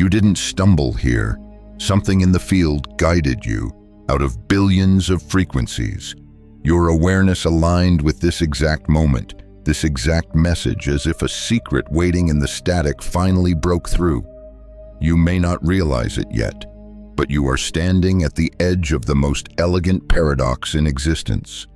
You didn't stumble here. Something in the field guided you out of billions of frequencies. Your awareness aligned with this exact moment, this exact message, as if a secret waiting in the static finally broke through. You may not realize it yet, but you are standing at the edge of the most elegant paradox in existence.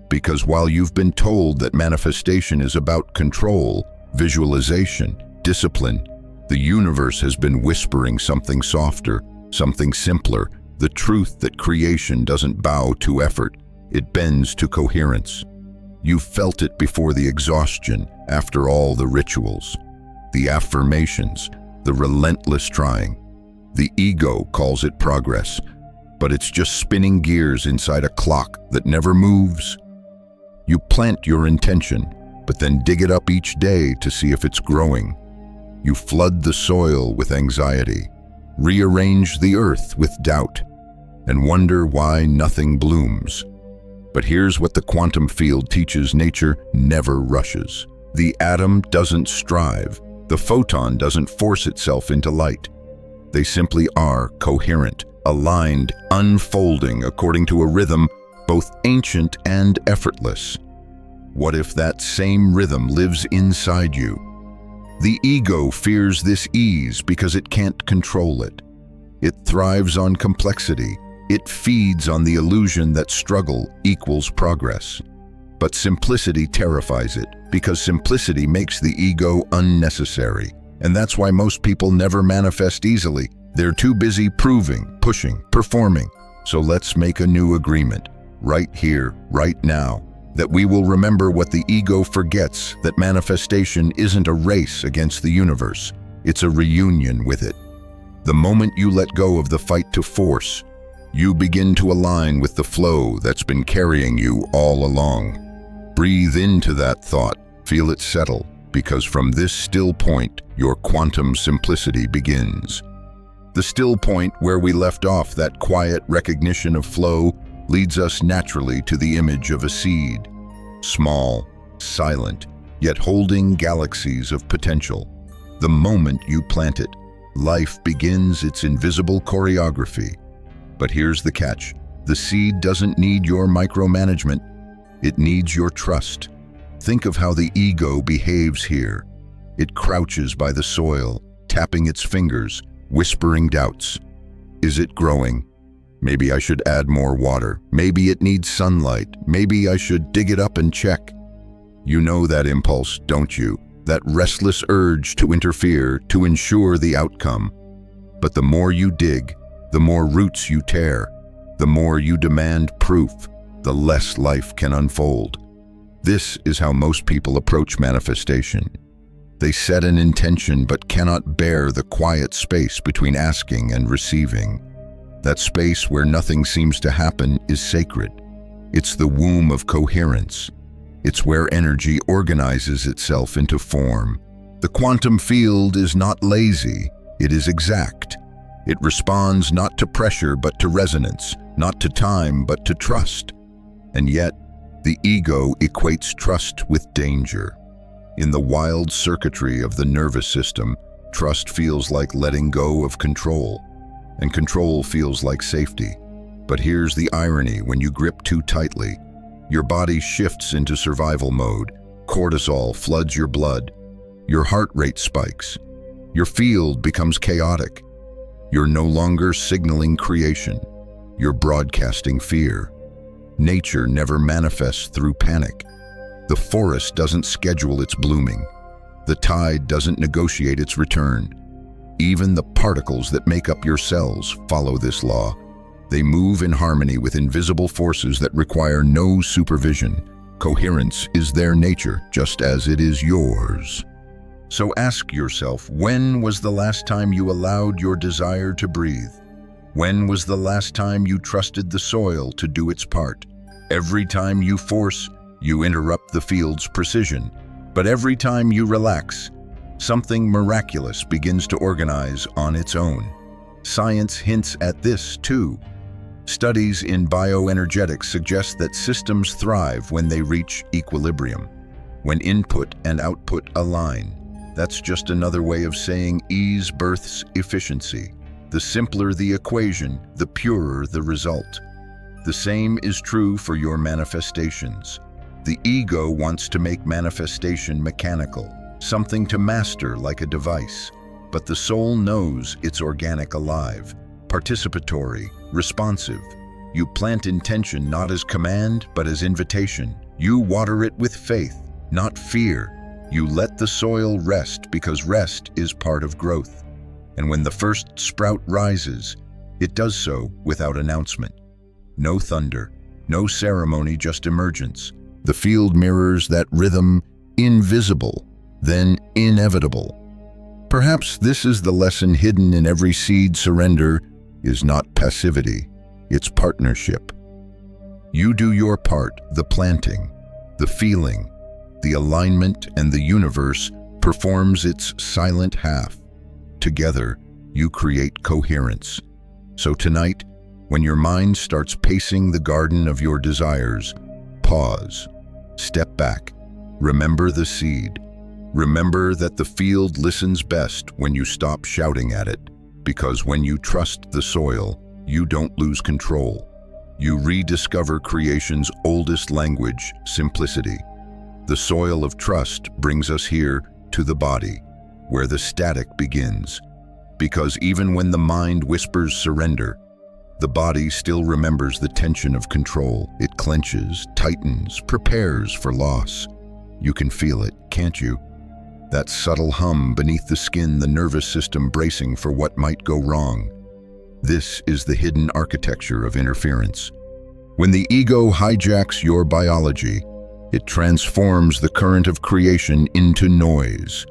Because while you've been told that manifestation is about control, visualization, discipline, the universe has been whispering something softer, something simpler, the truth that creation doesn't bow to effort, it bends to coherence. You felt it before the exhaustion, after all the rituals, the affirmations, the relentless trying. The ego calls it progress, but it's just spinning gears inside a clock that never moves. You plant your intention, but then dig it up each day to see if it's growing. You flood the soil with anxiety, rearrange the earth with doubt, and wonder why nothing blooms. But here's what the quantum field teaches: nature never rushes. The atom doesn't strive. The photon doesn't force itself into light. They simply are coherent, aligned, unfolding according to a rhythm both ancient and effortless. What if that same rhythm lives inside you? The ego fears this ease because it can't control it. It thrives on complexity. It feeds on the illusion that struggle equals progress. But simplicity terrifies it, because simplicity makes the ego unnecessary. And that's why most people never manifest easily. They're too busy proving, pushing, performing. So let's make a new agreement, right here, right now, that we will remember what the ego forgets, that manifestation isn't a race against the universe. It's a reunion with it. The moment you let go of the fight to force, you begin to align with the flow that's been carrying you all along. Breathe into that thought, feel it settle, because from this still point, your quantum simplicity begins. The still point where we left off, that quiet recognition of flow, leads us naturally to the image of a seed. Small, silent, yet holding galaxies of potential. The moment you plant it, life begins its invisible choreography. But here's the catch. The seed doesn't need your micromanagement. It needs your trust. Think of how the ego behaves here. It crouches by the soil, tapping its fingers, whispering doubts. Is it growing? Maybe I should add more water. Maybe it needs sunlight. Maybe I should dig it up and check. You know that impulse, don't you? That restless urge to interfere, to ensure the outcome. But the more you dig, the more roots you tear, the more you demand proof, the less life can unfold. This is how most people approach manifestation. They set an intention but cannot bear the quiet space between asking and receiving. That space where nothing seems to happen is sacred. It's the womb of coherence. It's where energy organizes itself into form. The quantum field is not lazy, it is exact. It responds not to pressure but to resonance, not to time but to trust. And yet, the ego equates trust with danger. In the wild circuitry of the nervous system, trust feels like letting go of control, and control feels like safety. But here's the irony: when you grip too tightly, your body shifts into survival mode. Cortisol floods your blood. Your heart rate spikes. Your field becomes chaotic. You're no longer signaling creation. You're broadcasting fear. Nature never manifests through panic. The forest doesn't schedule its blooming. The tide doesn't negotiate its return. Even the particles that make up your cells follow this law. They move in harmony with invisible forces that require no supervision. Coherence is their nature, just as it is yours. So ask yourself, when was the last time you allowed your desire to breathe? When was the last time you trusted the soil to do its part? Every time you force, you interrupt the field's precision. But every time you relax, something miraculous begins to organize on its own. Science hints at this too. Studies in bioenergetics suggest that systems thrive when they reach equilibrium, when input and output align. That's just another way of saying ease births efficiency. The simpler the equation, the purer the result. The same is true for your manifestations. The ego wants to make manifestation mechanical, something to master like a device. But the soul knows it's organic, alive, participatory, responsive. You plant intention not as command, but as invitation. You water it with faith, not fear. You let the soil rest because rest is part of growth. And when the first sprout rises, it does so without announcement. No thunder, no ceremony, just emergence. The field mirrors that rhythm, invisible, then inevitable. Perhaps this is the lesson hidden in every seed. Surrender is not passivity, it's partnership. You do your part, the planting, the feeling, the alignment, and the universe performs its silent half. Together, you create coherence. So tonight, when your mind starts pacing the garden of your desires, pause, step back, remember the seed. Remember that the field listens best when you stop shouting at it, because when you trust the soil, you don't lose control. You rediscover creation's oldest language, simplicity. The soil of trust brings us here to the body, where the static begins. Because even when the mind whispers surrender, the body still remembers the tension of control. It clenches, tightens, prepares for loss. You can feel it, can't you? That subtle hum beneath the skin, the nervous system bracing for what might go wrong. This is the hidden architecture of interference. When the ego hijacks your biology, it transforms the current of creation into noise.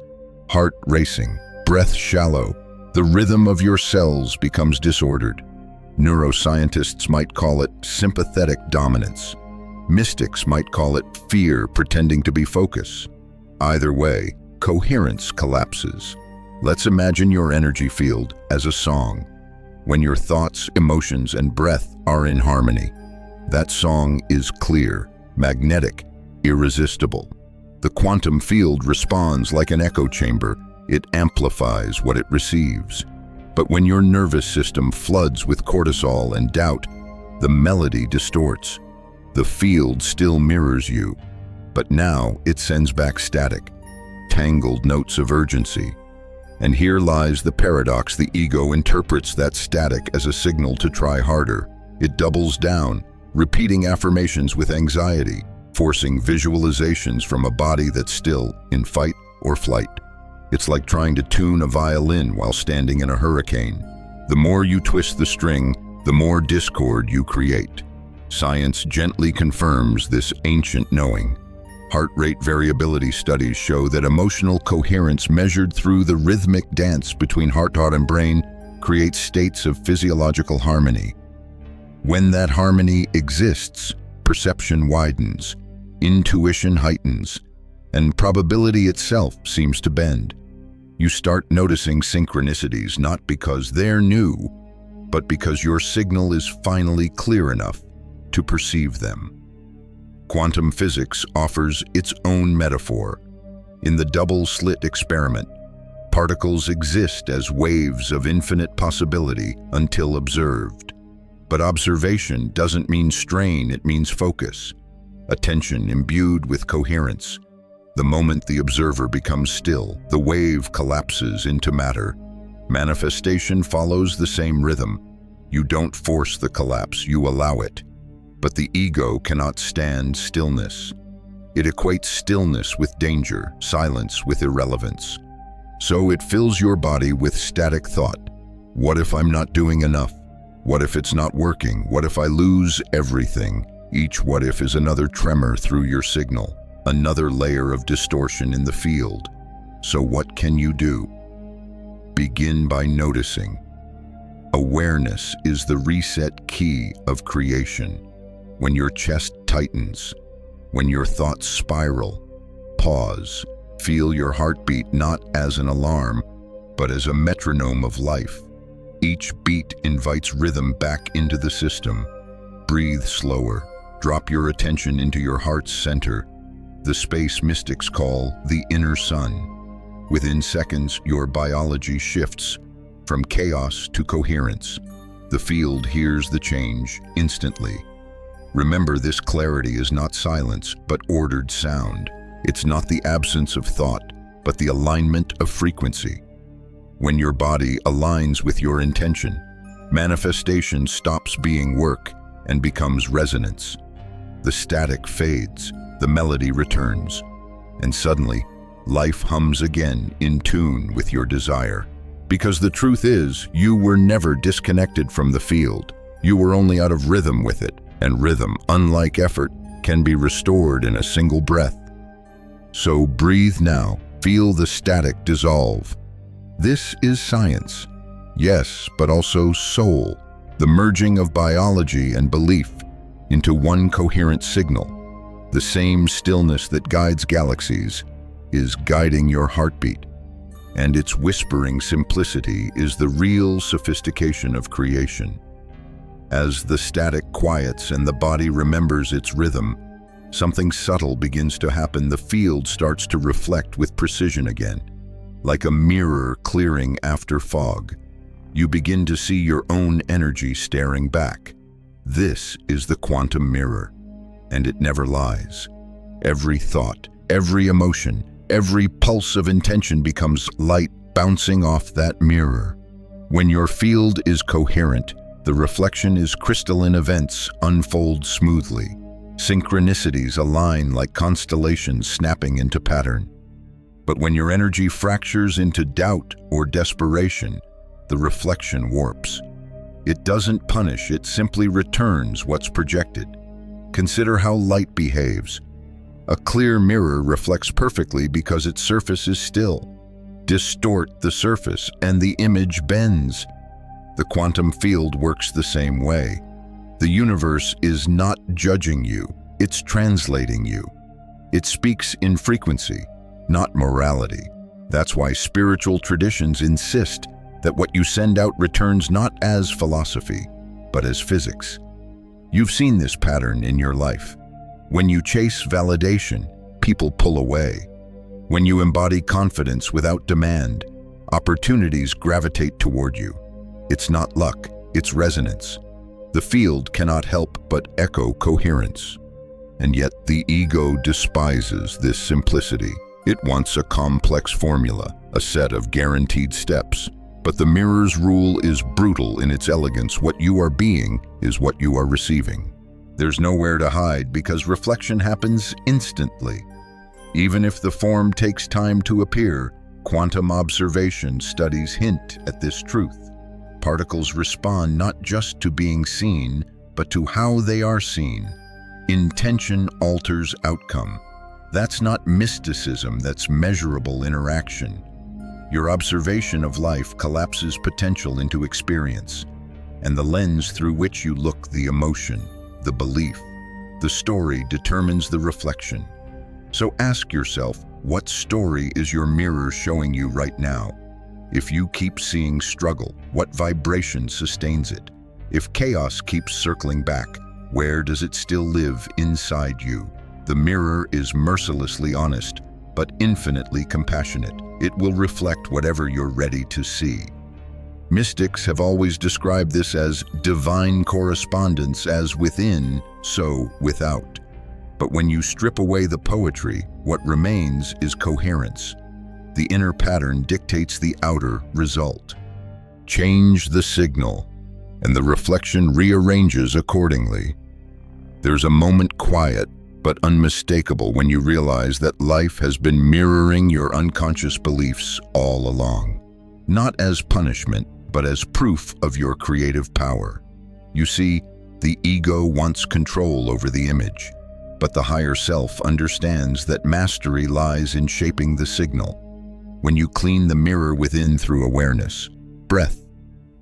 Heart racing, breath shallow, the rhythm of your cells becomes disordered. Neuroscientists might call it sympathetic dominance. Mystics might call it fear pretending to be focus. Either way, coherence collapses. Let's imagine your energy field as a song. When your thoughts, emotions, and breath are in harmony, that song is clear, magnetic, irresistible. The quantum field responds like an echo chamber. It amplifies what it receives. But when your nervous system floods with cortisol and doubt, the melody distorts. The field still mirrors you, but now it sends back static, tangled notes of urgency. And here lies the paradox. The ego interprets that static as a signal to try harder. It doubles down, repeating affirmations with anxiety, forcing visualizations from a body that's still in fight or flight. It's like trying to tune a violin while standing in a hurricane. The more you twist the string, the more discord you create. Science gently confirms this ancient knowing. Heart rate variability studies show that emotional coherence measured through the rhythmic dance between heart and brain creates states of physiological harmony. When that harmony exists, perception widens, intuition heightens, and probability itself seems to bend. You start noticing synchronicities not because they're new, but because your signal is finally clear enough to perceive them. Quantum physics offers its own metaphor. In the double-slit experiment, particles exist as waves of infinite possibility until observed. But observation doesn't mean strain, it means focus. Attention imbued with coherence. The moment the observer becomes still, the wave collapses into matter. Manifestation follows the same rhythm. You don't force the collapse, you allow it. But the ego cannot stand stillness. It equates stillness with danger, silence with irrelevance. So it fills your body with static thought. What if I'm not doing enough? What if it's not working? What if I lose everything? Each what if is another tremor through your signal, another layer of distortion in the field. So what can you do? Begin by noticing. Awareness is the reset key of creation. When your chest tightens, when your thoughts spiral, pause. Feel your heartbeat not as an alarm, but as a metronome of life. Each beat invites rhythm back into the system. Breathe slower. Drop your attention into your heart's center, the space mystics call the inner sun. Within seconds, your biology shifts from chaos to coherence. The field hears the change instantly. Remember, this clarity is not silence, but ordered sound. It's not the absence of thought, but the alignment of frequency. When your body aligns with your intention, manifestation stops being work and becomes resonance. The static fades, the melody returns, and suddenly, life hums again in tune with your desire. Because the truth is, you were never disconnected from the field. You were only out of rhythm with it, and rhythm, unlike effort, can be restored in a single breath. So breathe now, feel the static dissolve. This is science, yes, but also soul, the merging of biology and belief into one coherent signal. The same stillness that guides galaxies is guiding your heartbeat, and its whispering simplicity is the real sophistication of creation. As the static quiets and the body remembers its rhythm, something subtle begins to happen. The field starts to reflect with precision again. Like a mirror clearing after fog, you begin to see your own energy staring back. This is the quantum mirror, and it never lies. Every thought, every emotion, every pulse of intention becomes light bouncing off that mirror. When your field is coherent, the reflection is crystalline. Events unfold smoothly. Synchronicities align like constellations snapping into pattern. But when your energy fractures into doubt or desperation, the reflection warps. It doesn't punish, it simply returns what's projected. Consider how light behaves. A clear mirror reflects perfectly because its surface is still. Distort the surface and the image bends. The quantum field works the same way. The universe is not judging you, it's translating you. It speaks in frequency, not morality. That's why spiritual traditions insist that what you send out returns not as philosophy, but as physics. You've seen this pattern in your life. When you chase validation, people pull away. When you embody confidence without demand, opportunities gravitate toward you. It's not luck, it's resonance. The field cannot help but echo coherence. And yet the ego despises this simplicity. It wants a complex formula, a set of guaranteed steps. But the mirror's rule is brutal in its elegance. What you are being is what you are receiving. There's nowhere to hide because reflection happens instantly. Even if the form takes time to appear, quantum observation studies hint at this truth. Particles respond not just to being seen, but to how they are seen. Intention alters outcome. That's not mysticism, that's measurable interaction. Your observation of life collapses potential into experience, and the lens through which you look, the emotion, the belief, the story determines the reflection. So ask yourself, what story is your mirror showing you right now? If you keep seeing struggle, what vibration sustains it? If chaos keeps circling back, where does it still live inside you? The mirror is mercilessly honest, but infinitely compassionate. It will reflect whatever you're ready to see. Mystics have always described this as divine correspondence, as within, so without. But when you strip away the poetry, what remains is coherence. The inner pattern dictates the outer result. Change the signal, and the reflection rearranges accordingly. There's a moment quiet but unmistakable when you realize that life has been mirroring your unconscious beliefs all along. Not as punishment, but as proof of your creative power. You see, the ego wants control over the image, but the higher self understands that mastery lies in shaping the signal. When you clean the mirror within through awareness, breath,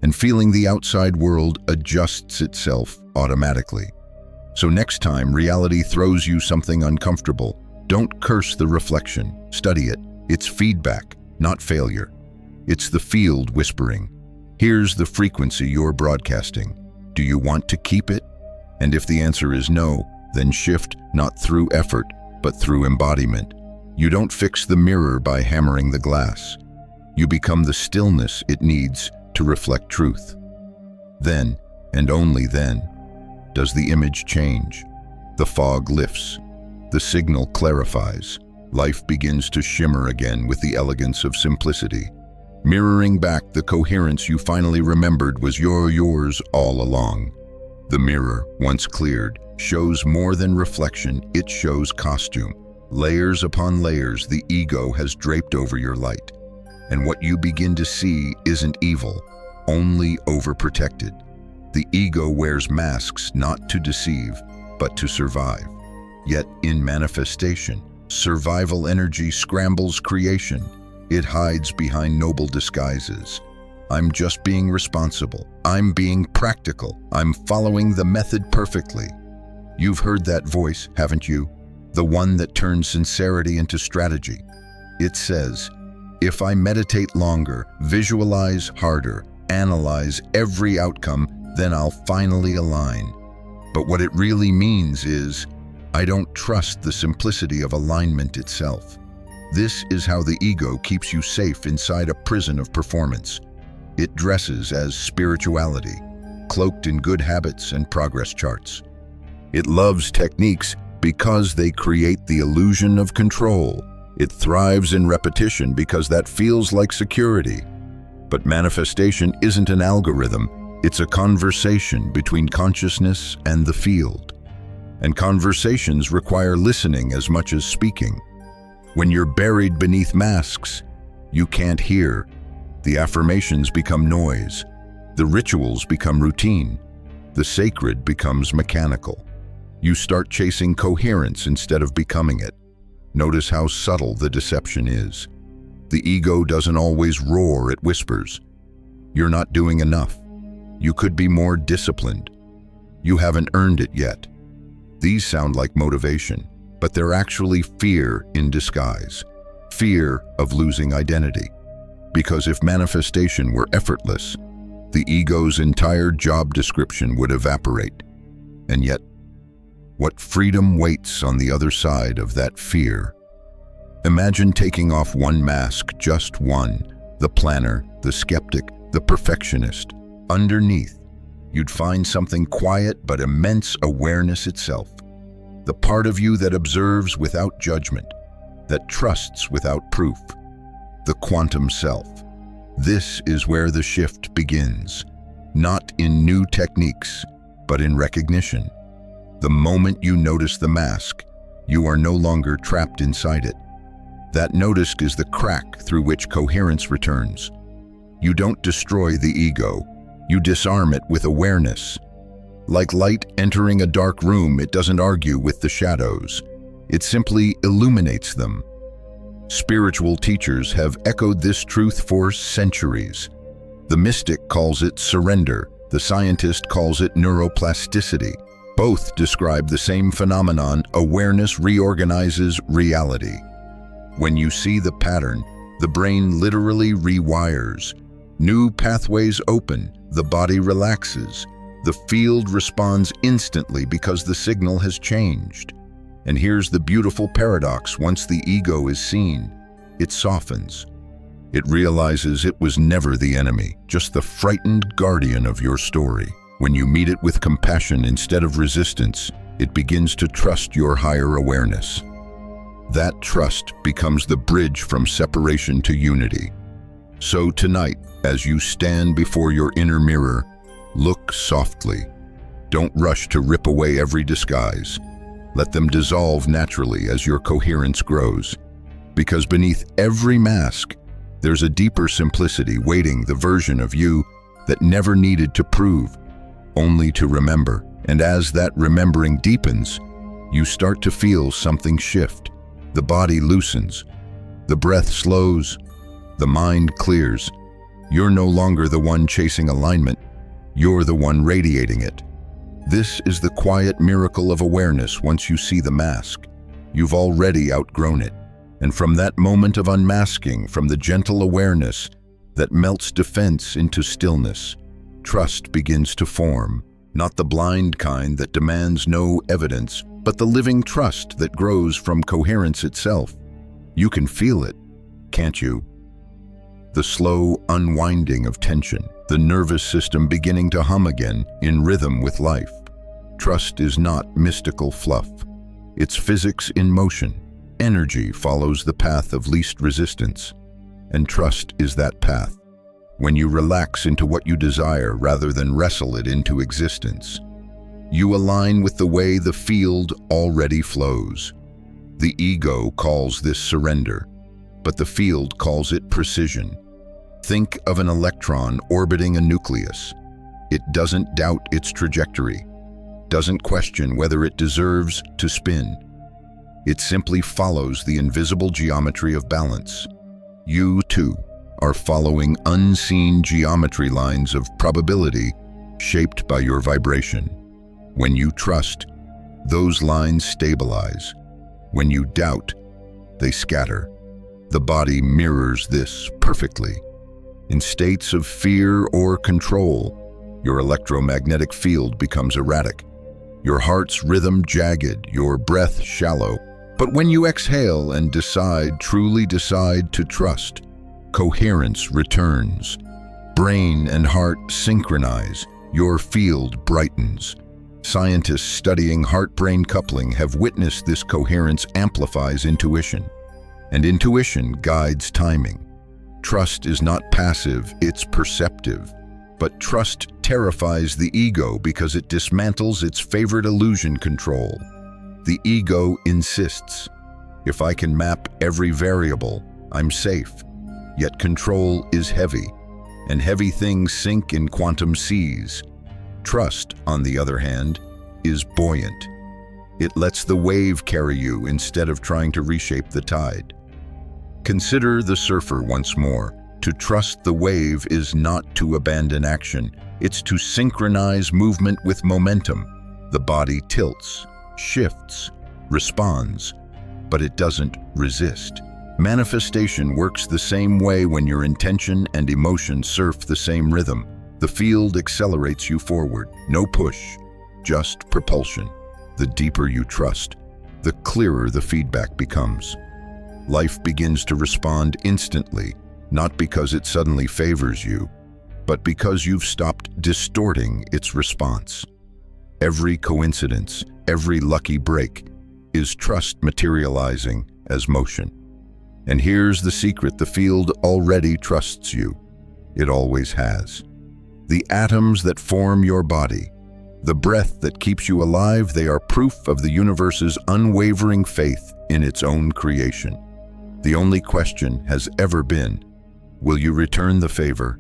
and feeling, the outside world adjusts itself automatically. So next time reality throws you something uncomfortable, don't curse the reflection, study it. It's feedback, not failure. It's the field whispering. Here's the frequency you're broadcasting. Do you want to keep it? And if the answer is no, then shift, not through effort, but through embodiment. You don't fix the mirror by hammering the glass. You become the stillness it needs to reflect truth. Then, and only then, does the image change. The fog lifts. The signal clarifies. Life begins to shimmer again with the elegance of simplicity, mirroring back the coherence you finally remembered was yours all along. The mirror, once cleared, shows more than reflection, it shows costume. Layers upon layers the ego has draped over your light. And what you begin to see isn't evil, only overprotected. The ego wears masks not to deceive, but to survive. Yet in manifestation, survival energy scrambles creation. It hides behind noble disguises. I'm just being responsible. I'm being practical. I'm following the method perfectly. You've heard that voice, haven't you? The one that turns sincerity into strategy. It says, if I meditate longer, visualize harder, analyze every outcome, then I'll finally align. But what it really means is, I don't trust the simplicity of alignment itself. This is how the ego keeps you safe inside a prison of performance. It dresses as spirituality, cloaked in good habits and progress charts. It loves techniques because they create the illusion of control. It thrives in repetition because that feels like security. But manifestation isn't an algorithm, it's a conversation between consciousness and the field. And conversations require listening as much as speaking. When you're buried beneath masks, you can't hear. The affirmations become noise. The rituals become routine. The sacred becomes mechanical. You start chasing coherence instead of becoming it. Notice how subtle the deception is. The ego doesn't always roar, it whispers. You're not doing enough. You could be more disciplined. You haven't earned it yet. These sound like motivation, but they're actually fear in disguise. Fear of losing identity. Because if manifestation were effortless, the ego's entire job description would evaporate. And yet, what freedom waits on the other side of that fear? Imagine taking off one mask, just one, the planner, the skeptic, the perfectionist. Underneath, you'd find something quiet but immense awareness itself. The part of you that observes without judgment, that trusts without proof. The quantum self. This is where the shift begins, not in new techniques, but in recognition. The moment you notice the mask, you are no longer trapped inside it. That notice is the crack through which coherence returns. You don't destroy the ego, you disarm it with awareness. Like light entering a dark room, it doesn't argue with the shadows. It simply illuminates them. Spiritual teachers have echoed this truth for centuries. The mystic calls it surrender. The scientist calls it neuroplasticity. Both describe the same phenomenon: awareness reorganizes reality. When you see the pattern, the brain literally rewires. New pathways open, the body relaxes. The field responds instantly because the signal has changed. And here's the beautiful paradox: once the ego is seen, it softens. It realizes it was never the enemy, just the frightened guardian of your story. When you meet it with compassion instead of resistance, it begins to trust your higher awareness. That trust becomes the bridge from separation to unity. So tonight, as you stand before your inner mirror, look softly. Don't rush to rip away every disguise. Let them dissolve naturally as your coherence grows. Because beneath every mask, there's a deeper simplicity waiting, the version of you that never needed to prove, only to remember. And as that remembering deepens, you start to feel something shift. The body loosens, the breath slows, the mind clears. You're no longer the one chasing alignment, you're the one radiating it. This is the quiet miracle of awareness. Once you see the mask, you've already outgrown it. And from that moment of unmasking, from the gentle awareness that melts defense into stillness, trust begins to form. Not the blind kind that demands no evidence, but the living trust that grows from coherence itself. You can feel it, can't you? The slow unwinding of tension, the nervous system beginning to hum again in rhythm with life. Trust is not mystical fluff. It's physics in motion. Energy follows the path of least resistance, and trust is that path. When you relax into what you desire rather than wrestle it into existence, you align with the way the field already flows. The ego calls this surrender, but the field calls it precision. Think of an electron orbiting a nucleus. It doesn't doubt its trajectory, doesn't question whether it deserves to spin. It simply follows the invisible geometry of balance. You, too, are following unseen geometry lines of probability shaped by your vibration. When you trust, those lines stabilize. When you doubt, they scatter. The body mirrors this perfectly. In states of fear or control, your electromagnetic field becomes erratic. Your heart's rhythm jagged, your breath shallow. But when you exhale and truly decide to trust, coherence returns. Brain and heart synchronize. Your field brightens. Scientists studying heart-brain coupling have witnessed this coherence amplifies intuition, and intuition guides timing. Trust is not passive, it's perceptive. But trust terrifies the ego because it dismantles its favorite illusion: control. The ego insists, if I can map every variable, I'm safe. Yet control is heavy, and heavy things sink in quantum seas. Trust, on the other hand, is buoyant. It lets the wave carry you instead of trying to reshape the tide. Consider the surfer once more. To trust the wave is not to abandon action. It's to synchronize movement with momentum. The body tilts, shifts, responds, but it doesn't resist. Manifestation works the same way when your intention and emotion surf the same rhythm. The field accelerates you forward. No push, just propulsion. The deeper you trust, the clearer the feedback becomes. Life begins to respond instantly, not because it suddenly favors you, but because you've stopped distorting its response. Every coincidence, every lucky break, is trust materializing as motion. And here's the secret: the field already trusts you. It always has. The atoms that form your body, the breath that keeps you alive, they are proof of the universe's unwavering faith in its own creation. The only question has ever been, will you return the favor?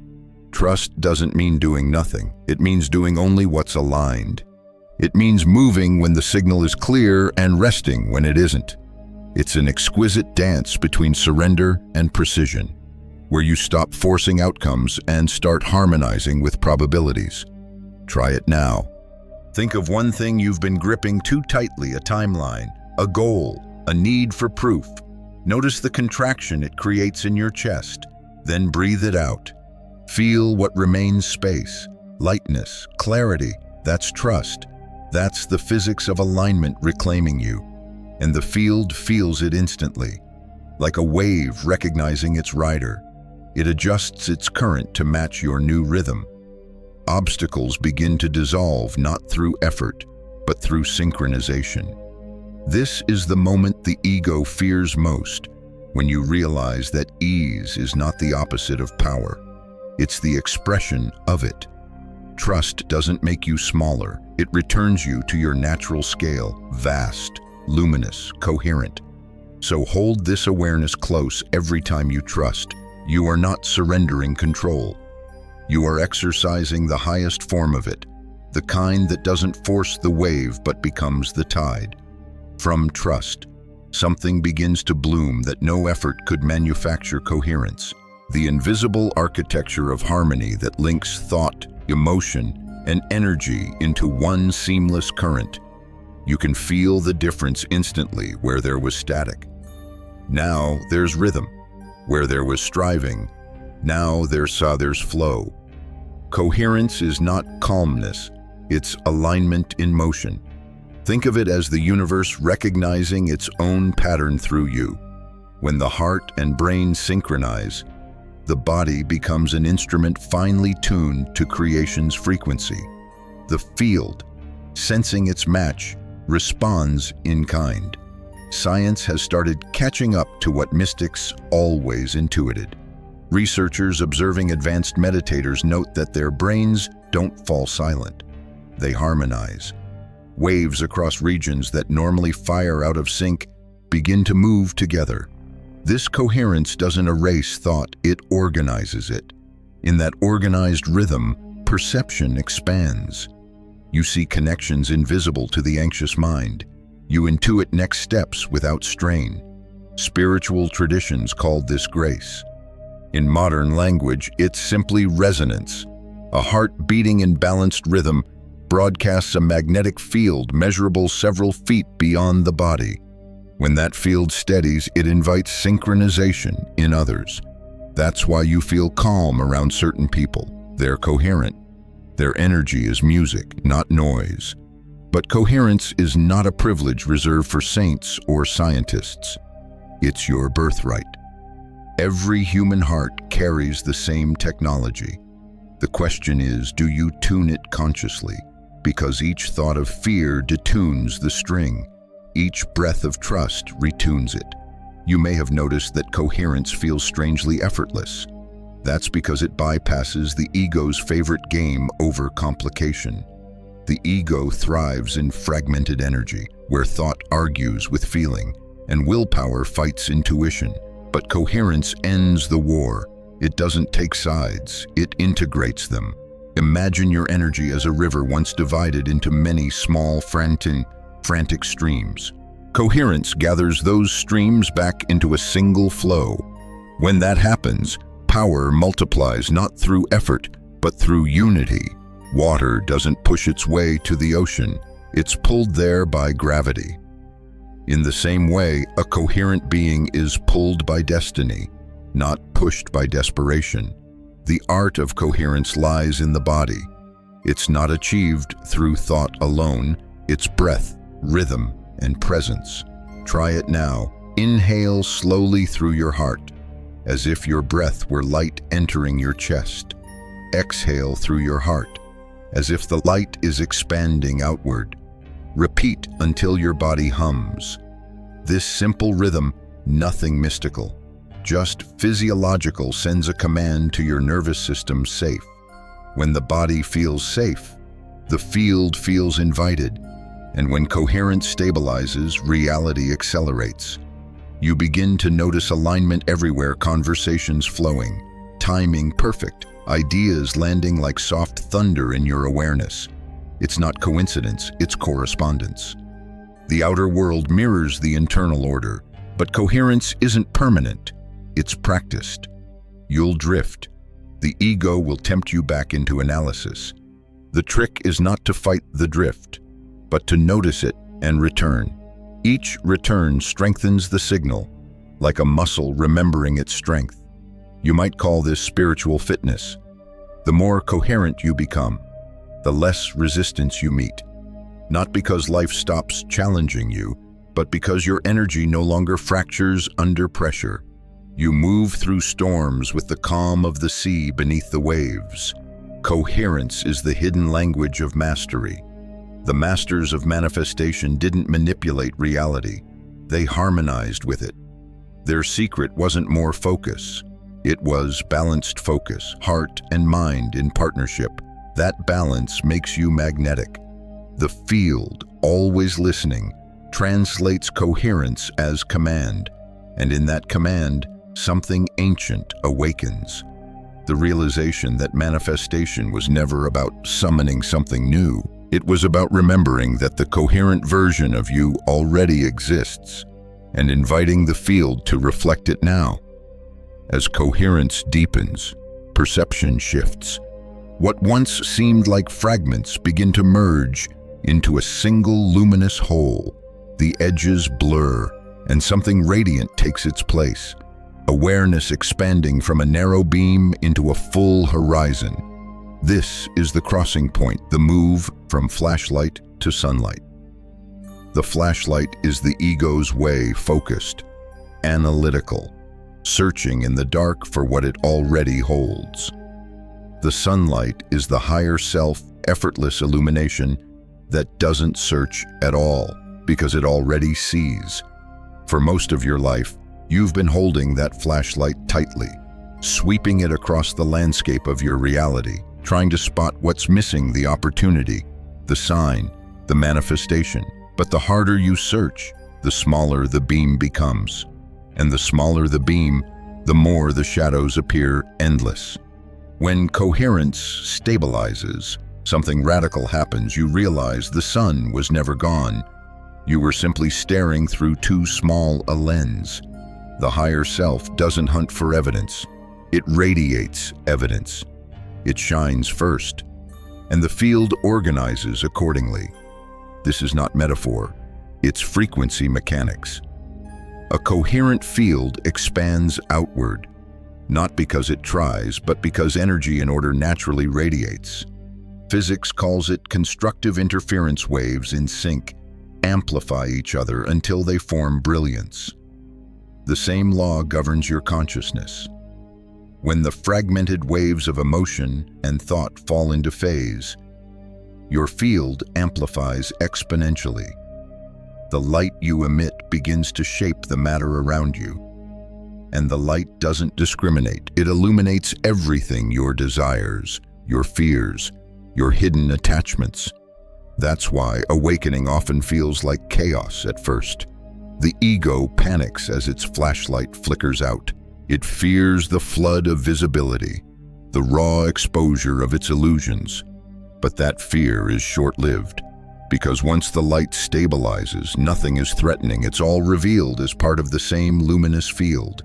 Trust doesn't mean doing nothing. It means doing only what's aligned. It means moving when the signal is clear and resting when it isn't. It's an exquisite dance between surrender and precision, where you stop forcing outcomes and start harmonizing with probabilities. Try it now. Think of one thing you've been gripping too tightly: a timeline, a goal, a need for proof. Notice the contraction it creates in your chest. Then breathe it out. Feel what remains: space, lightness, clarity. That's trust. That's the physics of alignment reclaiming you. And the field feels it instantly, like a wave recognizing its rider. It adjusts its current to match your new rhythm. Obstacles begin to dissolve not through effort, but through synchronization. This is the moment the ego fears most, when you realize that ease is not the opposite of power. It's the expression of it. Trust doesn't make you smaller. It returns you to your natural scale: vast, luminous, coherent. So hold this awareness close every time you trust. You are not surrendering control. You are exercising the highest form of it, the kind that doesn't force the wave but becomes the tide. From trust, something begins to bloom that no effort could manufacture: coherence, the invisible architecture of harmony that links thought, emotion, and energy into one seamless current. You can feel the difference instantly where there was static. Now there's rhythm. Where there was striving, now there's flow. Coherence is not calmness, it's alignment in motion. Think of it as the universe recognizing its own pattern through you. When the heart and brain synchronize, the body becomes an instrument finely tuned to creation's frequency. The field, sensing its match, responds in kind. Science has started catching up to what mystics always intuited. Researchers observing advanced meditators note that their brains don't fall silent. They harmonize. Waves across regions that normally fire out of sync begin to move together. This coherence doesn't erase thought, it organizes it. In that organized rhythm, perception expands. You see connections invisible to the anxious mind. You intuit next steps without strain. Spiritual traditions called this grace. In modern language, it's simply resonance. A heart beating in balanced rhythm broadcasts a magnetic field measurable several feet beyond the body. When that field steadies, it invites synchronization in others. That's why you feel calm around certain people. They're coherent. Their energy is music, not noise. But coherence is not a privilege reserved for saints or scientists. It's your birthright. Every human heart carries the same technology. The question is, do you tune it consciously? Because each thought of fear detunes the string. Each breath of trust retunes it. You may have noticed that coherence feels strangely effortless. That's because it bypasses the ego's favorite game over complication. The ego thrives in fragmented energy, where thought argues with feeling, and willpower fights intuition. But coherence ends the war. It doesn't take sides, it integrates them. Imagine your energy as a river once divided into many small, frantic streams. Coherence gathers those streams back into a single flow. When that happens, power multiplies not through effort, but through unity. Water doesn't push its way to the ocean, it's pulled there by gravity. In the same way, a coherent being is pulled by destiny, not pushed by desperation. The art of coherence lies in the body. It's not achieved through thought alone, it's breath, rhythm, and presence. Try it now. Inhale slowly through your heart, as if your breath were light entering your chest. Exhale through your heart, as if the light is expanding outward. Repeat until your body hums. This simple rhythm, nothing mystical, just physiological, sends a command to your nervous system: safe. When the body feels safe, the field feels invited. And when coherence stabilizes, reality accelerates. You begin to notice alignment everywhere, conversations flowing, timing perfect, ideas landing like soft thunder in your awareness. It's not coincidence, it's correspondence. The outer world mirrors the internal order, but coherence isn't permanent, it's practiced. You'll drift. The ego will tempt you back into analysis. The trick is not to fight the drift, but to notice it and return. Each return strengthens the signal, like a muscle remembering its strength. You might call this spiritual fitness. The more coherent you become, the less resistance you meet. Not because life stops challenging you, but because your energy no longer fractures under pressure. You move through storms with the calm of the sea beneath the waves. Coherence is the hidden language of mastery. The masters of manifestation didn't manipulate reality, they harmonized with it. Their secret wasn't more focus, it was balanced focus, heart and mind in partnership. That balance makes you magnetic. The field, always listening, translates coherence as command, and in that command, something ancient awakens. The realization that manifestation was never about summoning something new. It was about remembering that the coherent version of you already exists and inviting the field to reflect it now. As coherence deepens, perception shifts. What once seemed like fragments begin to merge into a single luminous whole. The edges blur, and something radiant takes its place. Awareness expanding from a narrow beam into a full horizon. This is the crossing point, the move from flashlight to sunlight. The flashlight is the ego's way, focused. analytical, searching in the dark for what it already holds. The sunlight is the higher self, effortless illumination that doesn't search at all because it already sees. For most of your life, you've been holding that flashlight tightly, sweeping it across the landscape of your reality, trying to spot what's missing, the opportunity, the sign, the manifestation. But the harder you search, the smaller the beam becomes. And the smaller the beam, the more the shadows appear endless. When coherence stabilizes, something radical happens. You realize the sun was never gone. You were simply staring through too small a lens. The higher self doesn't hunt for evidence. It radiates evidence. It shines first, and the field organizes accordingly. This is not metaphor, it's frequency mechanics. A coherent field expands outward, not because it tries, but because energy in order naturally radiates. Physics calls it constructive interference. Waves in sync amplify each other until they form brilliance. The same law governs your consciousness. When the fragmented waves of emotion and thought fall into phase, your field amplifies exponentially. The light you emit begins to shape the matter around you. And the light doesn't discriminate. It illuminates everything: your desires, your fears, your hidden attachments. That's why awakening often feels like chaos at first. The ego panics as its flashlight flickers out. It fears the flood of visibility, the raw exposure of its illusions. But that fear is short-lived, because once the light stabilizes, nothing is threatening. It's all revealed as part of the same luminous field.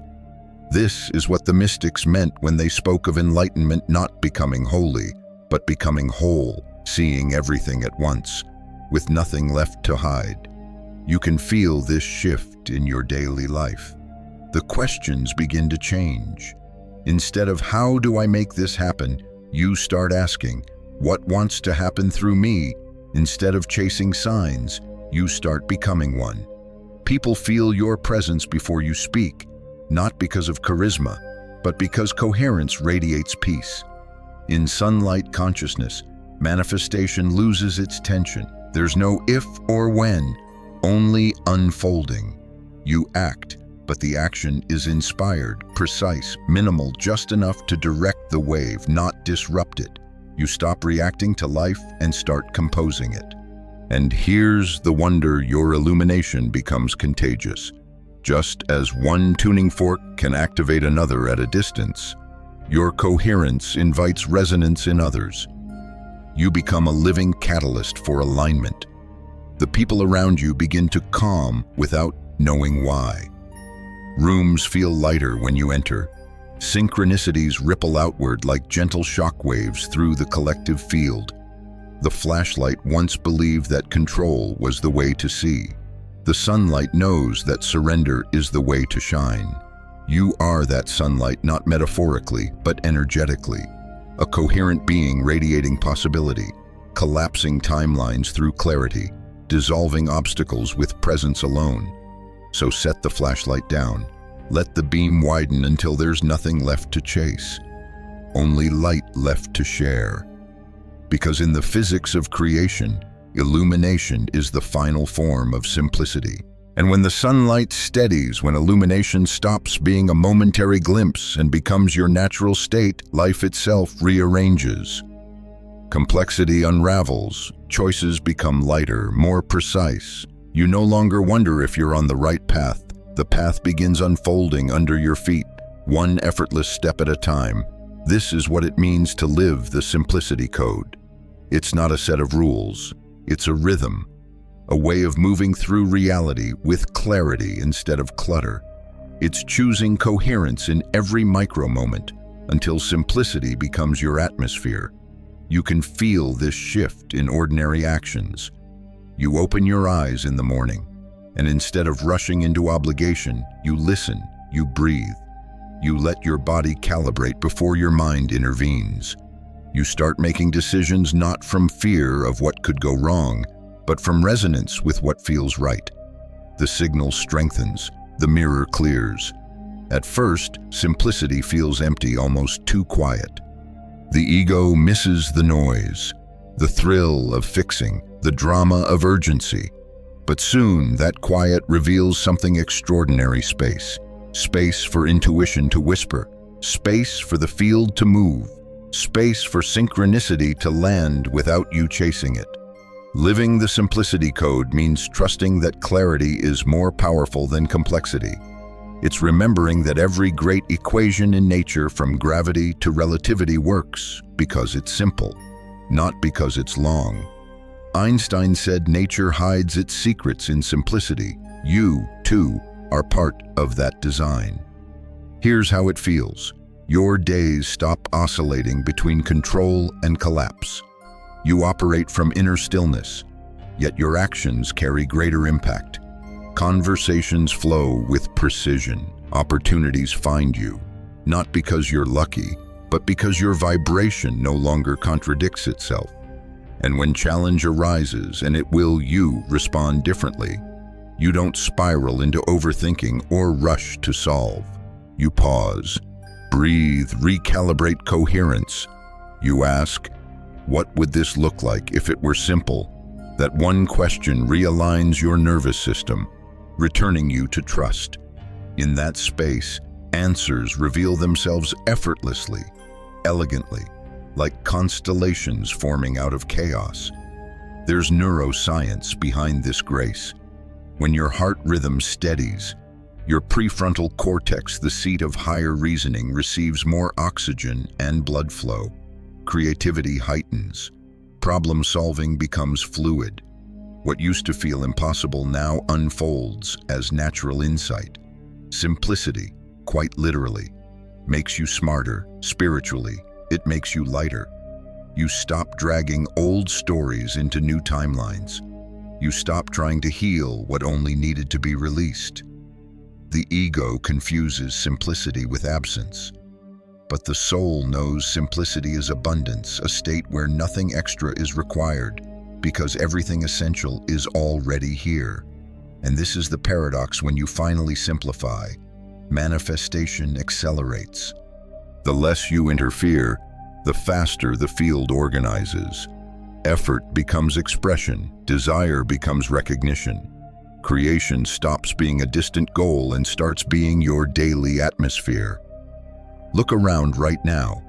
This is what the mystics meant when they spoke of enlightenment not becoming holy, but becoming whole, seeing everything at once, with nothing left to hide. You can feel this shift in your daily life. The questions begin to change. Instead of "how do I make this happen?" you start asking, "what wants to happen through me?" Instead of chasing signs, you start becoming one. People feel your presence before you speak, not because of charisma, but because coherence radiates peace. In sunlight consciousness, manifestation loses its tension. There's no if or when, only unfolding. You act, but the action is inspired, precise, minimal, just enough to direct the wave, not disrupt it. You stop reacting to life and start composing it. And here's the wonder: your illumination becomes contagious. Just as one tuning fork can activate another at a distance, your coherence invites resonance in others. You become a living catalyst for alignment. The people around you begin to calm without knowing why. Rooms feel lighter when you enter. Synchronicities ripple outward like gentle shockwaves through the collective field. The flashlight once believed that control was the way to see. The sunlight knows that surrender is the way to shine. You are that sunlight, not metaphorically, but energetically. A coherent being radiating possibility, collapsing timelines through clarity, dissolving obstacles with presence alone. So set the flashlight down. Let the beam widen until there's nothing left to chase, only light left to share. Because in the physics of creation, illumination is the final form of simplicity. And when the sunlight steadies, when illumination stops being a momentary glimpse and becomes your natural state, life itself rearranges. Complexity unravels, choices become lighter, more precise. You no longer wonder if you're on the right path. The path begins unfolding under your feet, one effortless step at a time. This is what it means to live the simplicity code. It's not a set of rules, it's a rhythm, a way of moving through reality with clarity instead of clutter. It's choosing coherence in every micro moment until simplicity becomes your atmosphere. You can feel this shift in ordinary actions. You open your eyes in the morning, and instead of rushing into obligation, you listen, you breathe. You let your body calibrate before your mind intervenes. You start making decisions not from fear of what could go wrong, but from resonance with what feels right. The signal strengthens, the mirror clears. At first, simplicity feels empty, almost too quiet. The ego misses the noise, the thrill of fixing, the drama of urgency. But soon, that quiet reveals something extraordinary: space. Space for intuition to whisper, space for the field to move, space for synchronicity to land without you chasing it. Living the simplicity code means trusting that clarity is more powerful than complexity. It's remembering that every great equation in nature, from gravity to relativity, works because it's simple, not because it's long. Einstein said nature hides its secrets in simplicity. You, too, are part of that design. Here's how it feels. Your days stop oscillating between control and collapse. You operate from inner stillness, yet your actions carry greater impact. Conversations flow with precision. Opportunities find you, not because you're lucky, but because your vibration no longer contradicts itself. And when challenge arises, and it will, you respond differently. You don't spiral into overthinking or rush to solve. You pause, breathe, recalibrate coherence. You ask, what would this look like if it were simple? That one question realigns your nervous system, returning you to trust. In that space, answers reveal themselves effortlessly, elegantly, like constellations forming out of chaos. There's neuroscience behind this grace. When your heart rhythm steadies, your prefrontal cortex, the seat of higher reasoning, receives more oxygen and blood flow. Creativity heightens. Problem-solving becomes fluid. What used to feel impossible now unfolds as natural insight. Simplicity, quite literally, makes you smarter. Spiritually, it makes you lighter. You stop dragging old stories into new timelines. You stop trying to heal what only needed to be released. The ego confuses simplicity with absence. But the soul knows simplicity is abundance, a state where nothing extra is required, because everything essential is already here. And this is the paradox: when you finally simplify, manifestation accelerates. The less you interfere, the faster the field organizes. Effort becomes expression, desire becomes recognition. Creation stops being a distant goal and starts being your daily atmosphere. Look around right now.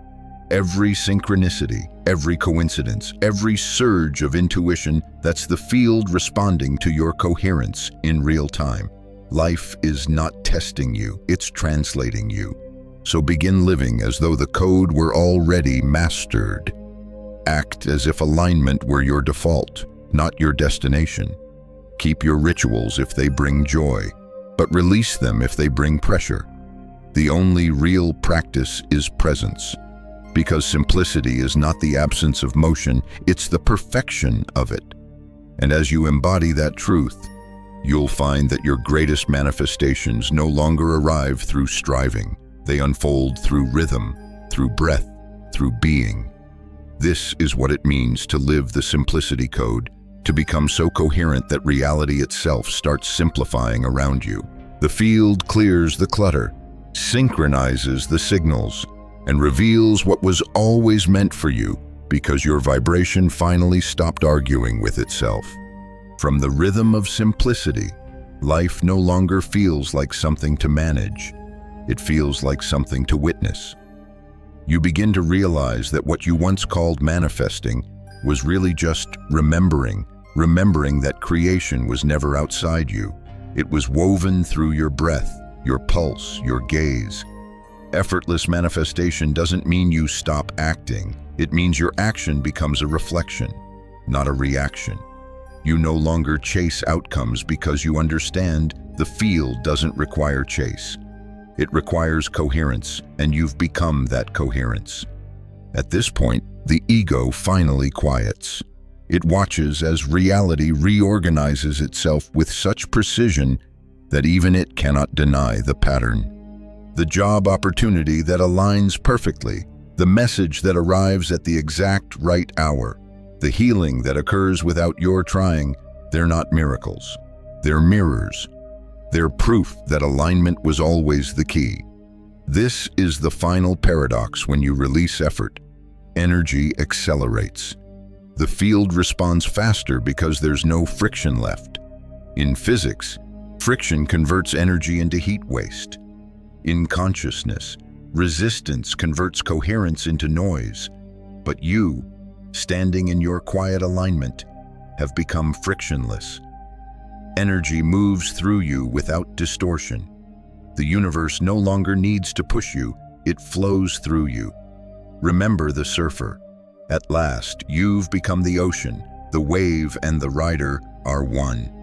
Every synchronicity, every coincidence, every surge of intuition, that's the field responding to your coherence in real time. Life is not testing you, it's translating you. So begin living as though the code were already mastered. Act as if alignment were your default, not your destination. Keep your rituals if they bring joy, but release them if they bring pressure. The only real practice is presence, because simplicity is not the absence of motion, it's the perfection of it. And as you embody that truth, you'll find that your greatest manifestations no longer arrive through striving. They unfold through rhythm, through breath, through being. This is what it means to live the simplicity code, to become so coherent that reality itself starts simplifying around you. The field clears the clutter, synchronizes the signals, and reveals what was always meant for you, because your vibration finally stopped arguing with itself. From the rhythm of simplicity, life no longer feels like something to manage. It feels like something to witness. You begin to realize that what you once called manifesting was really just remembering that creation was never outside you. It was woven through your breath, your pulse, your gaze. Effortless manifestation doesn't mean you stop acting. It means your action becomes a reflection, not a reaction. You no longer chase outcomes because you understand the field doesn't require chase. It requires coherence, and you've become that coherence. At this point, the ego finally quiets. It watches as reality reorganizes itself with such precision that even it cannot deny the pattern. The job opportunity that aligns perfectly, the message that arrives at the exact right hour, the healing that occurs without your trying, they're not miracles. They're mirrors. They're proof that alignment was always the key. This is the final paradox. When you release effort, energy accelerates. The field responds faster because there's no friction left. In physics, friction converts energy into heat waste. In consciousness, resistance converts coherence into noise. But you, standing in your quiet alignment, have become frictionless. Energy moves through you without distortion. The universe no longer needs to push you, it flows through you. Remember the surfer. At last, you've become the ocean. The wave and the rider are one.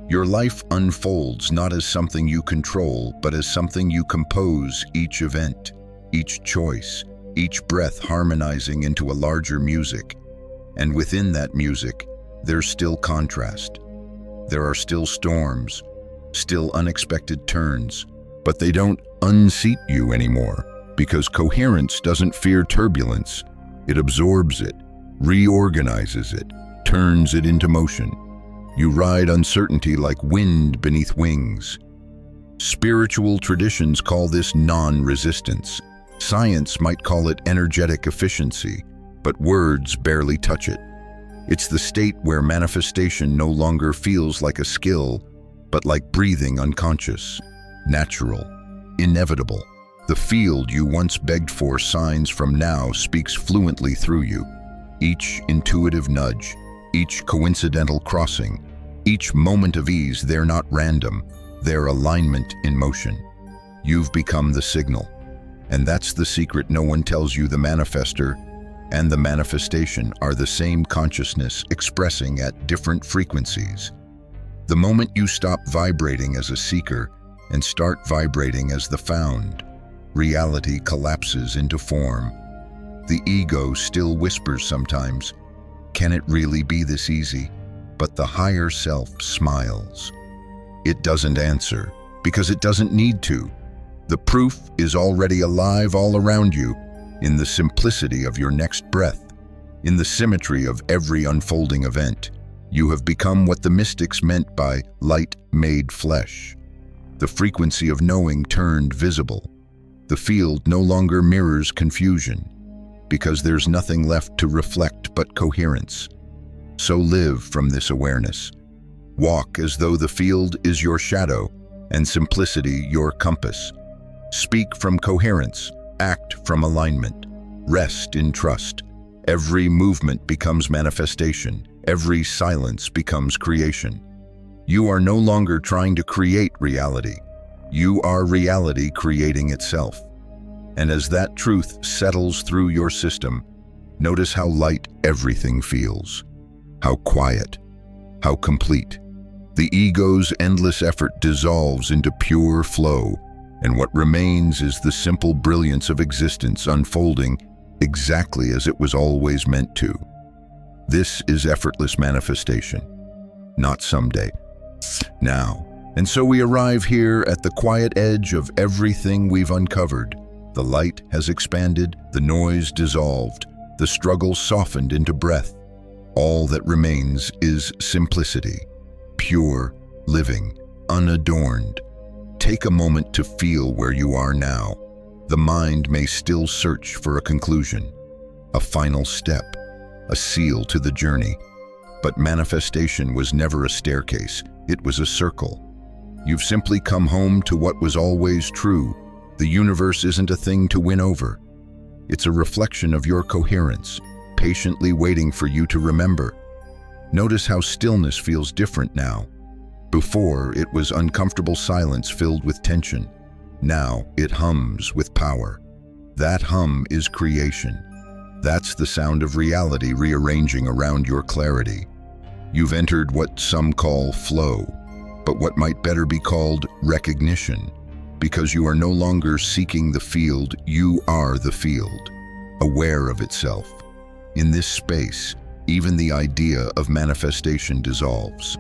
Your life unfolds not as something you control, but as something you compose. Each event, each choice, each breath harmonizing into a larger music. And within that music, there's still contrast. There are still storms, still unexpected turns, but they don't unseat you anymore, because coherence doesn't fear turbulence. It absorbs it, reorganizes it, turns it into motion. You ride uncertainty like wind beneath wings. Spiritual traditions call this non-resistance. Science might call it energetic efficiency, but words barely touch it. It's the state where manifestation no longer feels like a skill, but like breathing unconscious, natural, inevitable. The field you once begged for signs from now speaks fluently through you. Each intuitive nudge, each coincidental crossing, each moment of ease, they're not random, they're alignment in motion. You've become the signal. And that's the secret no one tells you. The manifester and the manifestation are the same consciousness expressing at different frequencies. The moment you stop vibrating as a seeker and start vibrating as the found, reality collapses into form. The ego still whispers sometimes, "Can it really be this easy?" But the higher self smiles. It doesn't answer, because it doesn't need to. The proof is already alive all around you, in the simplicity of your next breath, in the symmetry of every unfolding event. You have become what the mystics meant by light made flesh. The frequency of knowing turned visible. The field no longer mirrors confusion, because there's nothing left to reflect but coherence. So live from this awareness. Walk as though the field is your shadow and simplicity your compass. Speak from coherence, act from alignment, rest in trust. Every movement becomes manifestation, every silence becomes creation. You are no longer trying to create reality. You are reality creating itself. And as that truth settles through your system, notice how light everything feels, how quiet, how complete. The ego's endless effort dissolves into pure flow, and what remains is the simple brilliance of existence unfolding exactly as it was always meant to. This is effortless manifestation, not someday, now. And so we arrive here at the quiet edge of everything we've uncovered. The light has expanded, the noise dissolved, the struggle softened into breath. All that remains is simplicity, pure, living, unadorned. Take a moment to feel where you are now. The mind may still search for a conclusion, a final step, a seal to the journey. But manifestation was never a staircase, it was a circle. You've simply come home to what was always true. The universe isn't a thing to win over. It's a reflection of your coherence, patiently waiting for you to remember. Notice how stillness feels different now. Before, it was uncomfortable silence filled with tension. Now, it hums with power. That hum is creation. That's the sound of reality rearranging around your clarity. You've entered what some call flow, but what might better be called recognition, because you are no longer seeking the field, you are the field, aware of itself. In this space, even the idea of manifestation dissolves.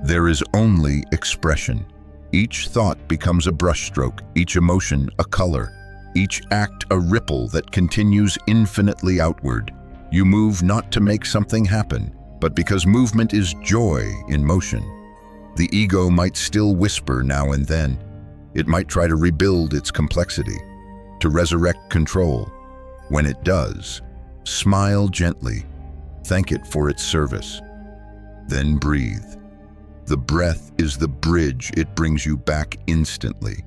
There is only expression. Each thought becomes a brushstroke, each emotion a color, each act a ripple that continues infinitely outward. You move not to make something happen, but because movement is joy in motion. The ego might still whisper now and then. It might try to rebuild its complexity, to resurrect control. When it does, smile gently, thank it for its service. Then breathe. The breath is the bridge. It brings you back instantly.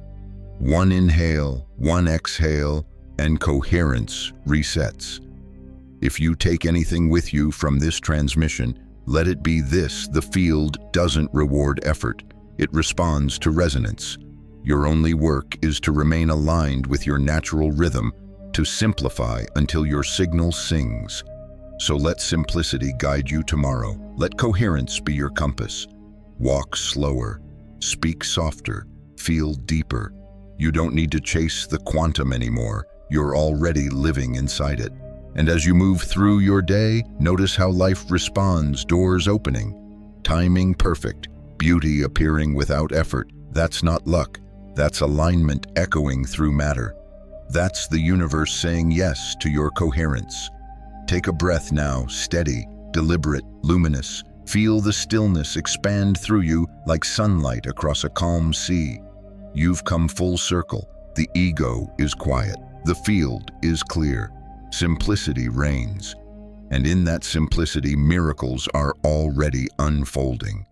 One inhale, one exhale, and coherence resets. If you take anything with you from this transmission, let it be this: the field doesn't reward effort. It responds to resonance. Your only work is to remain aligned with your natural rhythm, to simplify until your signal sings. So let simplicity guide you tomorrow. Let coherence be your compass. Walk slower, speak softer, feel deeper. You don't need to chase the quantum anymore. You're already living inside it. And as you move through your day, notice how life responds, doors opening, timing perfect, beauty appearing without effort. That's not luck. That's alignment echoing through matter. That's the universe saying yes to your coherence. Take a breath now, steady, deliberate, luminous. Feel the stillness expand through you like sunlight across a calm sea. You've come full circle. The ego is quiet. The field is clear. Simplicity reigns. And in that simplicity, miracles are already unfolding.